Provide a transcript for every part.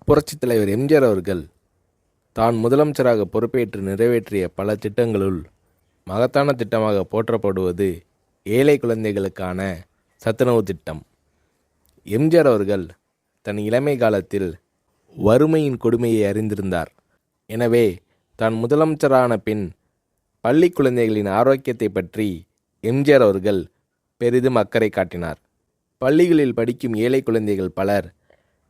புரட்சித் தலைவர் எம்ஜிஆர் அவர்கள் தான் முதலமைச்சராக பொறுப்பேற்று நிறைவேற்றிய பல திட்டங்களுள் மகத்தான திட்டமாக போற்றப்படுவது ஏழை குழந்தைகளுக்கான சத்துணவு திட்டம். எம்ஜிஆர் அவர்கள் தன் இளமை காலத்தில் வறுமையின் கொடுமையை அறிந்திருந்தார். எனவே தான் முதலமைச்சரான பின் பள்ளி குழந்தைகளின் ஆரோக்கியத்தை பற்றி எம்ஜிஆர் அவர்கள் பெரிதும் அக்கறை காட்டினார். பள்ளிகளில் படிக்கும் ஏழை குழந்தைகள் பலர்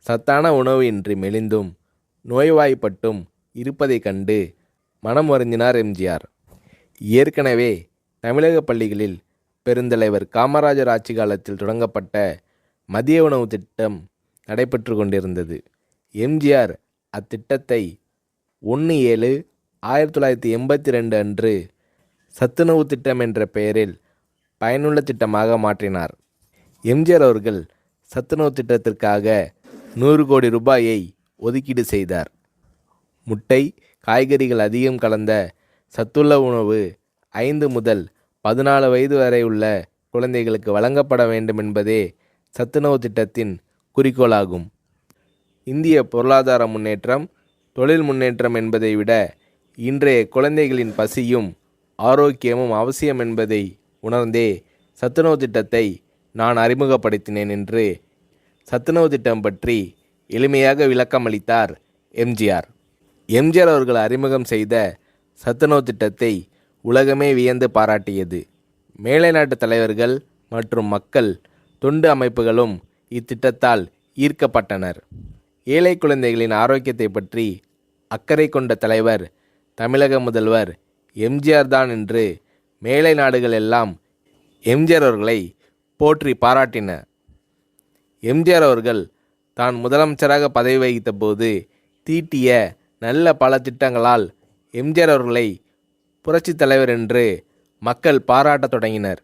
சத்தான உணவு இன்றி மெலிந்தும் நோய்வாய்ப்பட்டும் இருப்பதைக் கண்டு மனம் வருந்தினார் எம்ஜிஆர். ஏற்கனவே தமிழக பள்ளிகளில் பெருந்தலைவர் காமராஜர் ஆட்சி காலத்தில் தொடங்கப்பட்ட மதிய உணவு திட்டம் நடைபெற்று கொண்டிருந்தது. எம்ஜிஆர் அத்திட்டத்தை 1/7/1982 அன்று சத்துணவு திட்டம் என்ற பெயரில் பயனுள்ள திட்டமாக மாற்றினார். எம்ஜிஆர் அவர்கள் சத்துணவு திட்டத்திற்காக 100 கோடி ரூபாயை ஒதுக்கீடு செய்தார். முட்டை, காய்கறிகள் அதிகம் கலந்த சத்துள்ள உணவு 5 முதல் 14 வயது வரை உள்ள குழந்தைகளுக்கு வழங்கப்பட வேண்டும் என்பதே சத்துணவு திட்டத்தின் குறிக்கோளாகும். இந்திய பொருளாதார முன்னேற்றம், தொழில் முன்னேற்றம் என்பதை விட இன்றைய குழந்தைகளின் பசியும் ஆரோக்கியமும் அவசியம் என்பதை உணர்ந்தே சத்துணவு திட்டத்தை நான் அறிமுகப்படுத்தினேன் என்று சத்துணவு திட்டம் பற்றி எளிமையாக விளக்கமளித்தார் எம்ஜிஆர். எம்ஜிஆர் அவர்கள் அறிமுகம் செய்த சத்துணவு திட்டத்தை உலகமே வியந்து பாராட்டியது. மேலை நாட்டு தலைவர்கள் மற்றும் மக்கள் தொண்டு அமைப்புகளும் இத்திட்டத்தால் ஈர்க்கப்பட்டனர். ஏழை குழந்தைகளின் ஆரோக்கியத்தை பற்றி அக்கறை கொண்ட தலைவர் தமிழக முதல்வர் எம்ஜிஆர் தான் என்று மேலை நாடுகள் எல்லாம் எம்ஜிஆர் அவர்களை போற்றி பாராட்டின. எம்ஜிஆர் அவர்கள் தான் முதலமைச்சராக பதவி வகித்த போது தீட்டிய நல்ல பல திட்டங்களால் எம்ஜிஆர் அவர்களை புரட்சித் தலைவர் என்று மக்கள் பாராட்டத் தொடங்கினர்.